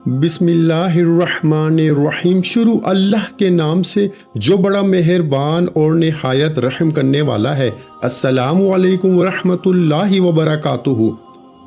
बिस्मिल्लाहिर्रहमानिर्रहीम। शुरू अल्लाह के नाम से जो बड़ा मेहरबान और निहायत रहम करने वाला है। अस्सलामु अलैकुम वरहमतुल्लाहि वबरकातुहू।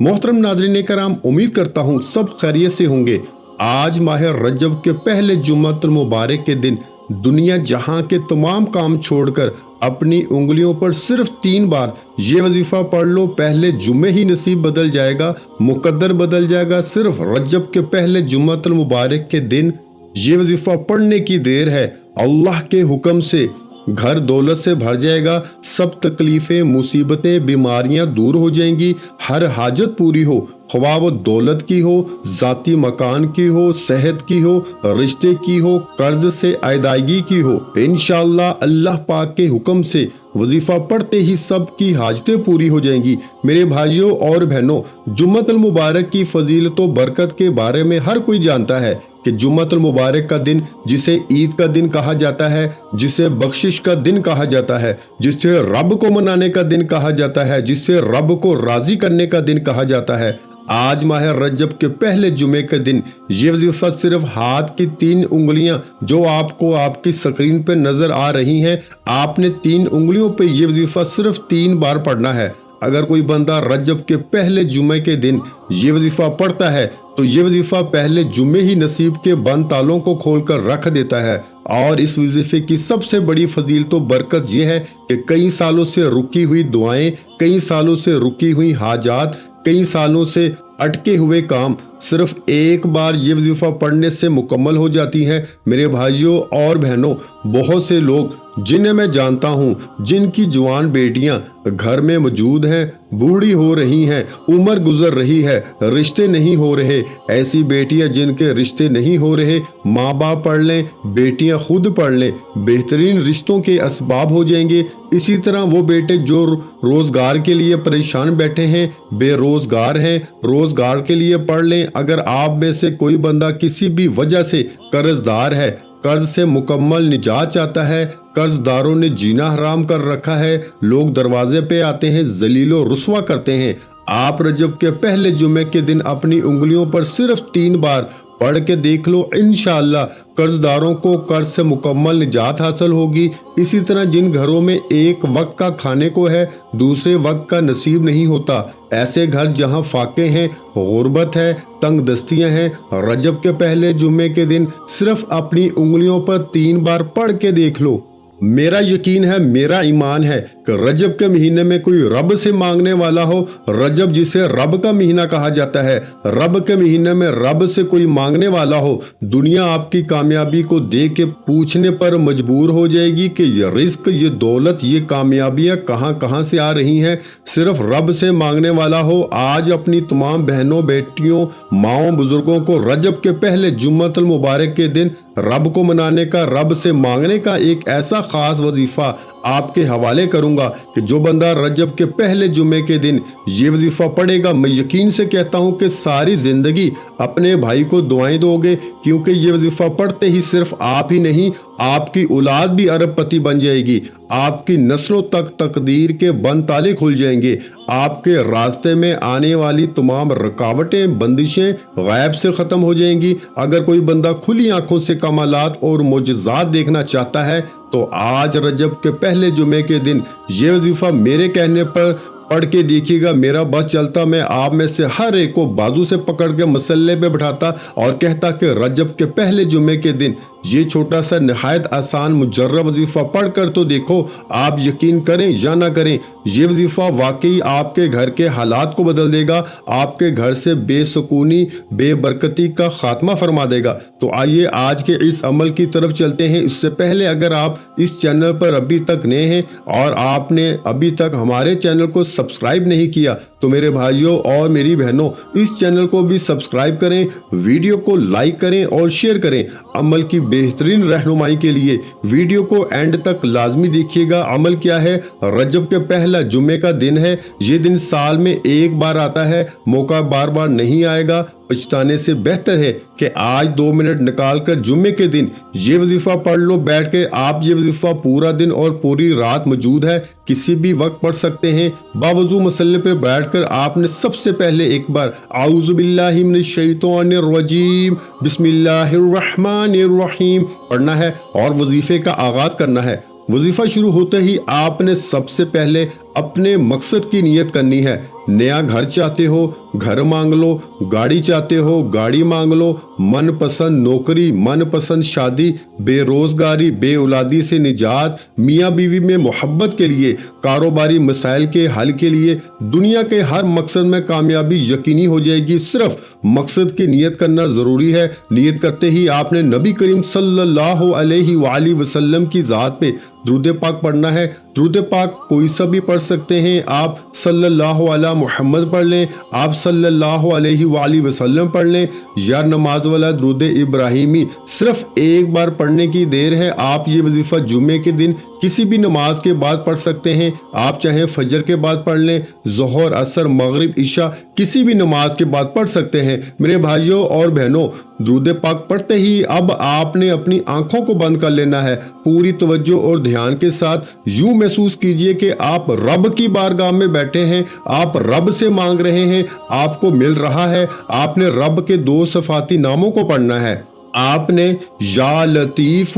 मोहतरम नाज़रीन कराम, उम्मीद करता हूँ सब खैरियत से होंगे। आज माह रजब के पहले जुम्मतुल मुबारक के दिन दुनिया जहां के तमाम काम छोड़कर अपनी उंगलियों पर सिर्फ 3 बार ये वजीफा पढ़ लो, पहले जुम्मे ही नसीब बदल जाएगा, मुकद्दर बदल जाएगा। सिर्फ रजब के पहले जुम्मतुल मुबारक के दिन ये वजीफा पढ़ने की देर है। अल्लाह के हुक्म से घर दौलत से भर जाएगा, सब तकलीफें, मुसीबतें, बीमारियां दूर हो जाएंगी, हर हाजत पूरी हो, ख्वाह वो दौलत की हो, जाती मकान की हो, सेहत की हो, रिश्ते की हो, कर्ज से अदायगी की हो। इंशाअल्लाह अल्लाह पाक के हुक्म से वजीफा पढ़ते ही सबकी हाजतें पूरी हो जाएंगी। मेरे भाइयों और बहनों, जुम्मतुल मुबारक की फजीलत व बरकत के बारे में हर कोई जानता है कि जुम्मतुल मुबारक का दिन, जिसे ईद का दिन कहा जाता है, जिसे बख्शिश का दिन कहा जाता है, जिसे रब को मनाने का दिन कहा जाता है, जिसे रब को राजी करने का दिन कहा जाता है। आज माह रजब के पहले जुमे के दिन ये वजीफा सिर्फ हाथ की 3 उंगलियां जो आपको आपकी स्क्रीन पे नजर आ रही हैं, आपने 3 उंगलियों पे ये वजीफा सिर्फ 3 बार पढ़ना है। अगर कोई बंदा रजब के पहले जुमे के दिन ये वजीफा पढ़ता है तो ये वजीफा पहले जुमे ही नसीब के बंद तालों को खोलकर रख देता है। और इस वजीफे की सबसे बड़ी फजीलत व बरकत यह है कि कई सालों से रुकी हुई दुआएं, कई सालों से रुकी हुई हाजात, कई सालों से अटके हुए काम सिर्फ एक बार ये वजीफा पढ़ने से मुकम्मल हो जाती हैं। मेरे भाइयों और बहनों, बहुत से लोग जिन्हें मैं जानता हूँ, जिनकी जवान बेटियाँ घर में मौजूद हैं, बूढ़ी हो रही हैं, उम्र गुजर रही है, रिश्ते नहीं हो रहे। ऐसी बेटियाँ जिनके रिश्ते नहीं हो रहे, माँ बाप पढ़ लें, बेटियाँ खुद पढ़ लें, बेहतरीन रिश्तों के असबाब हो जाएंगे। इसी तरह वो बेटे जो रोजगार के लिए परेशान बैठे हैं, बेरोजगार हैं, रोजगार के लिए पढ़ लें। अगर आप में से कोई बंदा किसी भी वजह से कर्जदार है, कर्ज से मुकम्मल निजात चाहता है, कर्जदारों ने जीना हराम कर रखा है, लोग दरवाजे पे आते हैं, जलीलो रुस्वा करते हैं, आप रजब के पहले जुमे के दिन अपनी उंगलियों पर सिर्फ 3 बार पढ़ के देख लो। इंशाअल्लाह कर्जदारों को कर्ज से मुकम्मल निजात हासिल होगी। इसी तरह जिन घरों में एक वक्त का खाने को है, दूसरे वक्त का नसीब नहीं होता, ऐसे घर जहां फाके हैं, गुर्बत है, तंग दस्तियां हैं, रजब के पहले जुम्मे के दिन सिर्फ अपनी उंगलियों पर 3 बार पढ़ के देख लो। मेरा यकीन है, मेरा ईमान है कि रजब के महीने में कोई रब से मांगने वाला हो, रजब जिसे रब का महीना कहा जाता है, रब के महीने में रब से कोई मांगने वाला हो, दुनिया आपकी कामयाबी को देख के पूछने पर मजबूर हो जाएगी कि ये रिस्क, ये दौलत, ये कामयाबियां कहां कहां से आ रही हैं। सिर्फ रब से मांगने वाला हो। आज अपनी तमाम बहनों, बेटियों, माओं, बुजुर्गों को रजब के पहले जुम्मतुल मुबारक के दिन रब को मनाने का, रब से मांगने का एक ऐसा खास वजीफा आपके हवाले करूंगा कि जो बंदा रजब के पहले जुमे के दिन ये वजीफा पढ़ेगा, मैं यकीन से कहता हूं कि सारी जिंदगी अपने भाई को दुआएं दोगे, क्योंकि ये वजीफा पढ़ते ही सिर्फ आप ही नहीं, आपकी औलाद भी अरबपति बन जाएगी, आपकी नस्लों तक तकदीर के बंद ताले खुल जाएंगे, आपके रास्ते में आने वाली तमाम रुकावटें, बंदिशें गायब से खत्म हो जाएंगी। अगर कोई बंदा खुली आंखों से कमालात और मोजज़ात देखना चाहता है तो आज रजब के पहले जुमे के दिन ये वजीफा मेरे कहने पर पढ़ के देखिएगा। मेरा बस चलता, मैं आप में से हर एक को बाजू से पकड़ के मसल्ले पे बिठाता और कहता कि रजब के पहले जुमे के दिन ये छोटा सा निहायत आसान मुजर्रब वजीफा पढ़ कर तो देखो। आप यकीन करें या ना करें, ये वजीफा वाकई आपके घर के हालात को बदल देगा, आपके घर से बेसुकूनी, बेबरकती का खात्मा फरमा देगा। तो आइए आज के इस अमल की तरफ चलते हैं। इससे पहले अगर आप इस चैनल पर अभी तक नए हैं और आपने अभी तक हमारे चैनल को सब्सक्राइब नहीं किया तो मेरे भाइयों और मेरी बहनों, इस चैनल को भी सब्सक्राइब करें, वीडियो को लाइक करें और शेयर करें। अमल की बेहतरीन रहनुमाई के लिए वीडियो को एंड तक लाजमी देखिएगा। अमल क्या है? रजब के पहला जुम्मे का दिन है। ये दिन साल में एक बार आता है, मौका बार बार नहीं आएगा। پچھتانے سے بہتر ہے کہ آج 2 منٹ نکال کر جمعے کے دن یہ وظیفہ پڑھ لو بیٹھ کے۔ آپ یہ وظیفہ پورا دن اور پوری رات موجود ہے، کسی بھی وقت پڑھ سکتے ہیں۔ باوضو مسلے پہ بیٹھ کر آپ نے سب سے پہلے ایک بار اعوذ باللہ من الشیطان الرجیم بسم اللہ الرحمن الرحیم پڑھنا ہے اور وظیفے کا آغاز کرنا ہے۔ وظیفہ شروع ہوتے ہی آپ نے سب سے پہلے اپنے مقصد کی نیت کرنی ہے۔ نیا گھر چاہتے ہو، گھر مانگ لو، گاڑی چاہتے ہو، گاڑی مانگ لو، من پسند نوکری، من پسند شادی، بے روزگاری، بے اولادی سے نجات، میاں بیوی میں محبت کے لیے، کاروباری مسائل کے حل کے لیے، دنیا کے ہر مقصد میں کامیابی یقینی ہو جائے گی۔ صرف مقصد کی نیت کرنا ضروری ہے۔ نیت کرتے ہی آپ نے نبی کریم صلی اللہ علیہ وآلہ وسلم کی ذات پہ درود پاک پڑھنا ہے۔ درود پاک کوئی سا بھی پڑھ سکتے ہیں، آپ صلی اللہ علیہ محمد پڑھ لیں، آپ صلی اللہ علیہ وآلہ وسلم پڑھ لیں، یا نماز والا درود ابراہیمی صرف ایک بار پڑھنے کی دیر ہے۔ آپ یہ وظیفہ جمعے کے دن کسی بھی نماز کے بعد پڑھ سکتے ہیں، آپ چاہے فجر کے بعد پڑھ لیں، ظہر، عصر، مغرب، عشاء کسی بھی نماز کے بعد پڑھ سکتے ہیں۔ میرے بھائیوں اور بہنوں، درود پاک پڑھتے ہی اب آپ نے اپنی آنکھوں کو بند کر لینا ہے۔ پوری توجہ اور دھیان کے ساتھ یوں محسوس کیجئے کہ آپ رب کی بارگاہ میں بیٹھے ہیں، آپ رب سے مانگ رہے ہیں، آپ کو مل رہا ہے۔ آپ نے رب کے 2 صفاتی ناموں کو پڑھنا ہے۔ آپ نے یا لطیف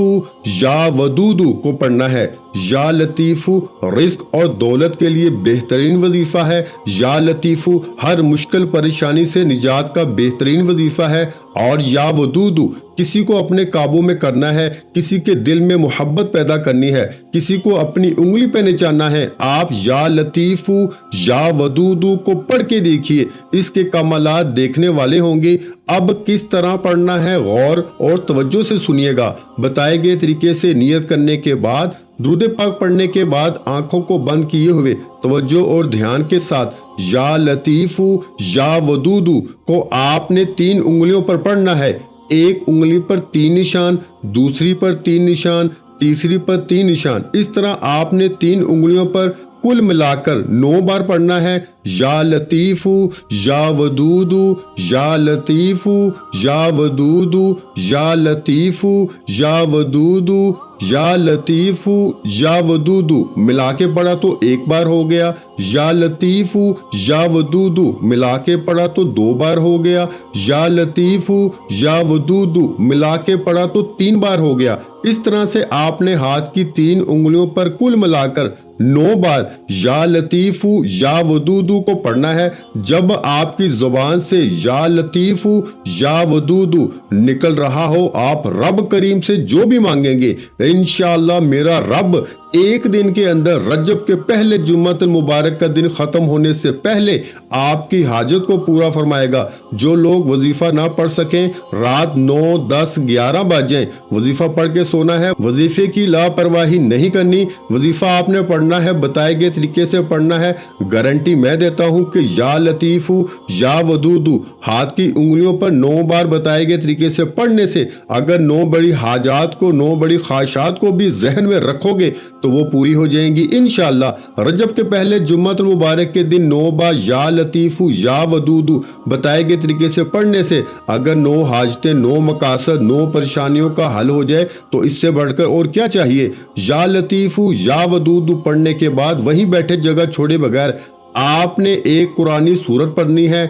یا ودود کو پڑھنا ہے۔ یا لطیف رزق اور دولت کے لیے بہترین وظیفہ ہے۔ یا لطیف ہر مشکل پریشانی سے نجات کا بہترین وظیفہ ہے۔ اور یا ودود کسی کو اپنے قابو میں کرنا ہے، کسی کے دل میں محبت پیدا کرنی ہے، کسی کو اپنی انگلی پہ نچانا ہے۔ آپ یا لطیف یا ودود کو پڑھ کے دیکھیے، اس کے کمالات دیکھنے والے ہوں گے۔ اب کس طرح پڑھنا ہے غور اور توجہ سے سنیے گا۔ بتائے گئے طریقے سے نیت کرنے کے بعد، درود پاک پڑھنے کے بعد آنکھوں کو بند کیے ہوئے توجہ اور دھیان کے ساتھ یا لطیف یا ودود کو آپ نے 3 انگلیوں پر پڑھنا ہے۔ ایک انگلی پر 3 نشان، دوسری پر 3 نشان، تیسری پر 3 نشان۔ اس طرح آپ نے 3 انگلیوں پر کل ملا کر 9 بار پڑھنا ہے۔ یا لطیف یا ودود یا لطیف یا ودود یا لطیف یا ودود یا لطیف یا ودود ملا کے پڑھا تو 1 بار ہو گیا۔ یا لطیف یا ودود ملا کے پڑھا تو 2 بار ہو گیا۔ یا لطیف یا ودود ملا کے پڑھا تو 3 بار ہو گیا۔ اس طرح سے آپ نے ہاتھ کی 3 انگلیوں پر کل ملا کر 9 بار یا لطیف یا ودود کو پڑھنا ہے۔ جب آپ کی زبان سے یا لطیف یا ودود نکل رہا ہو، آپ رب کریم سے جو بھی مانگیں گے، انشاءاللہ میرا رب ایک دن کے اندر رجب کے پہلے جمعۃ المبارک کا دن ختم ہونے سے پہلے آپ کی حاجت کو پورا فرمائے گا۔ جو لوگ وظیفہ نہ پڑھ سکیں، رات 9، 10، 11 بجیں وظیفہ پڑھ کے سونا ہے۔ وظیفے کی لاپرواہی نہیں کرنی، وظیفہ آپ نے پڑھنا ہے، بتائے گئے طریقے سے پڑھنا ہے۔ گارنٹی میں دیتا ہوں کہ یا لطیف یا ودود ہاتھ کی انگلیوں پر 9 بار بتائے گئے طریقے سے پڑھنے سے اگر 9 بڑی حاجات کو، 9 بڑی خواہشات کو بھی ذہن میں رکھو گے تو وہ پوری ہو جائیں گی انشاءاللہ۔ رجب کے پہلے جمعۃ المبارک کے دن 9 بار یا لطیف یا ودود بتائے گئے طریقے سے پڑھنے سے اگر 9 حاجتیں، 9 مقاصد، 9 پریشانیوں کا حل ہو جائے تو اس سے بڑھ کر اور کیا چاہیے۔ یا لطیف یا ودود پڑھنے کے بعد وہیں بیٹھے جگہ چھوڑے بغیر آپ نے ایک قرآنی سورت پڑھنی ہے۔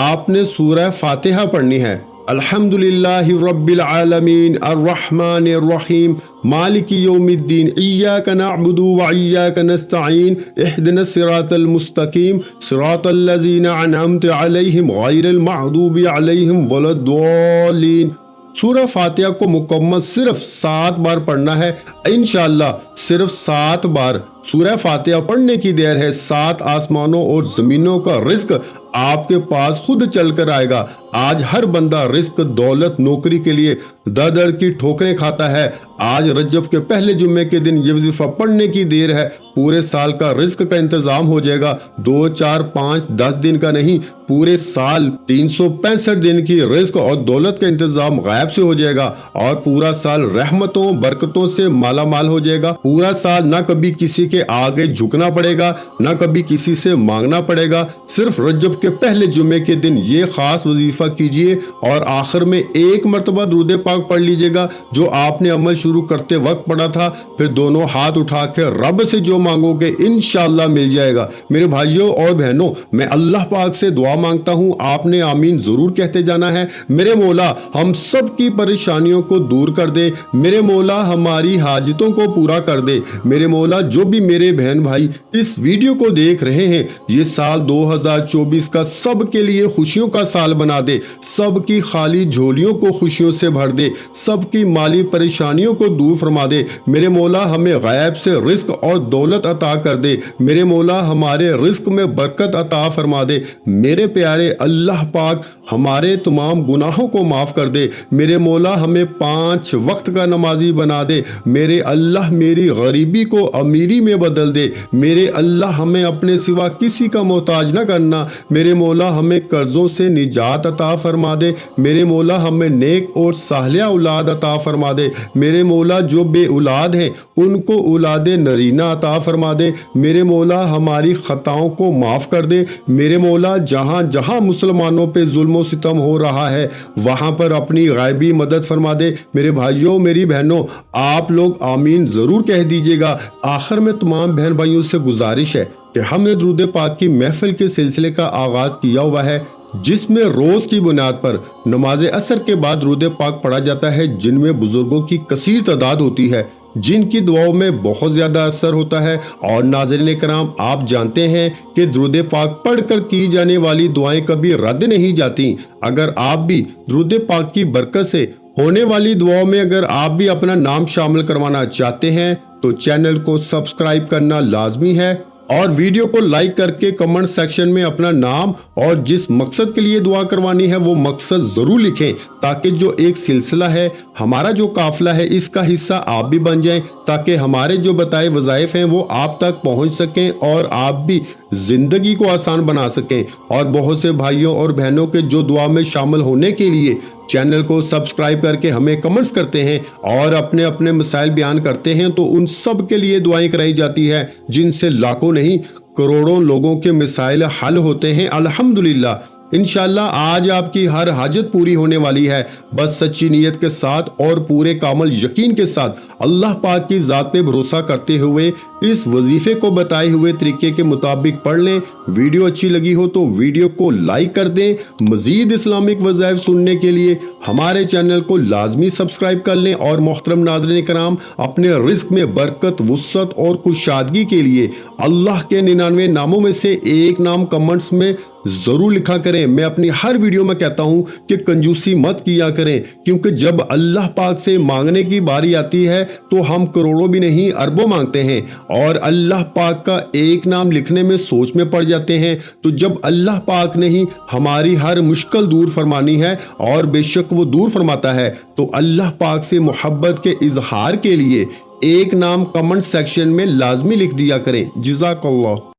آپ نے سورہ فاتحہ پڑھنی ہے۔ الحمدللہ رب العالمین الرحمن الرحیم مالک یوم الدین ایاک نعبد و ایاک نستعین اہدنا الصراط المستقیم صراط الذین انعمت علیہم غیر المغضوب علیہم ولا الضالین۔ سورہ فاتحہ کو مکمل صرف 7 بار پڑھنا ہے انشاءاللہ، صرف 7 بار۔ سورہ فاتحہ پڑھنے کی دیر ہے، 7 آسمانوں اور زمینوں کا رزق آپ کے پاس خود چل کر آئے گا۔ آج ہر بندہ رزق، دولت، نوکری کے لیے در کی ٹھوکریں کھاتا ہے۔ آج رجب کے پہلے جمعے کے دن یہ وظیفہ پڑھنے کی دیر ہے، پورے سال کا رزق کا انتظام ہو جائے گا۔ 2، 4، 5، 10 دن کا نہیں، پورے سال 365 دن کی رزق اور دولت کا انتظام غائب سے ہو جائے گا اور پورا سال رحمتوں، برکتوں سے مالا مال ہو جائے گا۔ پورا سال نہ کبھی کسی کے آگے جھکنا پڑے گا، نہ کبھی کسی سے مانگنا پڑے گا۔ صرف رجب کے پہلے جمعے کے دن یہ خاص وظیفہ वजीफा कीजिए और आखिर में एक मरतबा दुरूद पाक पढ़ लीजिएगा जो आपने अमल शुरू करते वक्त पढ़ा था। फिर दोनों हाथ उठा के रब से जो मांगोगे इंशाअल्लाह मिल जाएगा। मेरे भाइयों और बहनों, मैं अल्लाह पाक से दुआ मांगता हूँ, आपने आमीन जरूर कहते जाना है। मेरे मौला हम सब की परेशानियों को दूर कर दे, मेरे मौला हमारी हाजतों को पूरा कर दे। मेरे मौला जो भी मेरे बहन भाई इस वीडियो को देख रहे हैं, ये साल 2024 का सब के लिए खुशियों का साल बना दे, सब की खाली झोलियों को खुशियों से भर दे, सब की माली परेशानियों को दूर फरमा दे। मेरे मौला हमें गैब से रिस्क और दौलत अता कर दे, मेरे मौला हमारे रिस्क में बरकत अता फरमा दे। मेरे प्यारे अल्लाह पाक हमारे तमाम गुनाहों को माफ कर दे। मेरे मौला हमें 5 वक्त का नमाजी बना दे। मेरे अल्लाह मेरी गरीबी को अमीरी में बदल दे। मेरे अल्लाह हमें अपने सिवा किसी का मोहताज न करना। मेरे मौला हमें कर्जों से निजात अता फरमा दे। मेरे मौला हमें नेक और सालिया औलाद अता फरमा दे। मेरे मौला जो बे औलाद हैं उनको औलाद नरीना अता फरमा दे। मेरे मौला हमारी खताओं को माफ कर दे। मेरे मौला जहाँ जहाँ मुसलमानों पे जुल्म और सितम हो रहा है वहाँ पर अपनी गायबी मदद फरमा दे। मेरे भाइयों मेरी बहनों, आप लोग आमीन जरूर कह दीजिएगा। आखिर में तमाम बहन भाइयों से गुजारिश है कि हमने दुरूद पाक की महफिल के सिलसिले का आगाज किया हुआ है, जिसमें रोज की बुनियाद पर नमाज असर के बाद दुरूद पाक पढ़ा जाता है, जिनमें बुजुर्गों की कसीर तादाद होती है, जिनकी दुआओं में बहुत ज्यादा असर होता है। और नाज़रीन कराम, आप जानते हैं कि दुरूद पाक पढ़कर की जाने वाली दुआएं कभी रद्द नहीं जाती। अगर आप भी दुरूद पाक की बरकत से होने वाली दुआओं में अगर आप भी अपना नाम शामिल करवाना चाहते हैं तो चैनल को सब्सक्राइब करना लाजमी है और वीडियो को लाइक करके कमेंट सेक्शन में अपना नाम और जिस मकसद के लिए दुआ करवानी है वो मकसद जरूर लिखें, ताकि जो एक सिलसिला है, हमारा जो काफिला है, इसका हिस्सा आप भी बन जाएं, ताकि हमारे जो बताए वज़ाइफ हैं वो आप तक पहुंच सकें और आप भी जिंदगी को आसान बना सकें। और बहुत से भाइयों और बहनों के जो दुआ में शामिल होने के लिए चैनल को सब्सक्राइब करके हमें कमेंट्स करते हैं और अपने अपने मसाइल बयान करते हैं, तो उन सब के लिए दुआएं कराई जाती है, जिनसे लाखों नहीं करोड़ों लोगों के मसाइल हल होते हैं अल्हम्दुलिल्लाह। इंशाल्लाह आज आपकी हर हाजत पूरी होने वाली है। बस सच्ची नीयत के साथ और पूरे कामल यकीन के साथ अल्लाह पाक की ज़ात पे भरोसा करते हुए इस वजीफे को बताए हुए तरीके के मुताबिक पढ़ लें। वीडियो अच्छी लगी हो तो वीडियो को लाइक कर दें। मजीद इस्लामिक वज़ाइफ सुनने के लिए हमारे चैनल को लाजमी सब्सक्राइब कर लें। और मोहतरम नाज़रीन कराम, अपने रिस्क में बरकत, वुसअत और कुशादगी के लिए अल्लाह के 99 नामों में से एक नाम कमेंट्स में जरूर लिखा करें। मैं अपनी हर वीडियो में कहता हूं कि कंजूसी मत किया करें, क्योंकि जब अल्लाह पाक से मांगने की बारी आती है तो हम करोड़ों भी नहीं अरबों मांगते हैं और अल्लाह पाक का एक नाम लिखने में सोच में पड़ जाते हैं। तो जब अल्लाह पाक ने ही हमारी हर मुश्किल दूर फरमानी है और बेशक वो दूर फरमाता है, तो अल्लाह पाक से मोहब्बत के इजहार के लिए एक नाम कमेंट सेक्शन में लाजमी लिख दिया करें। जज़ाकल्लाह।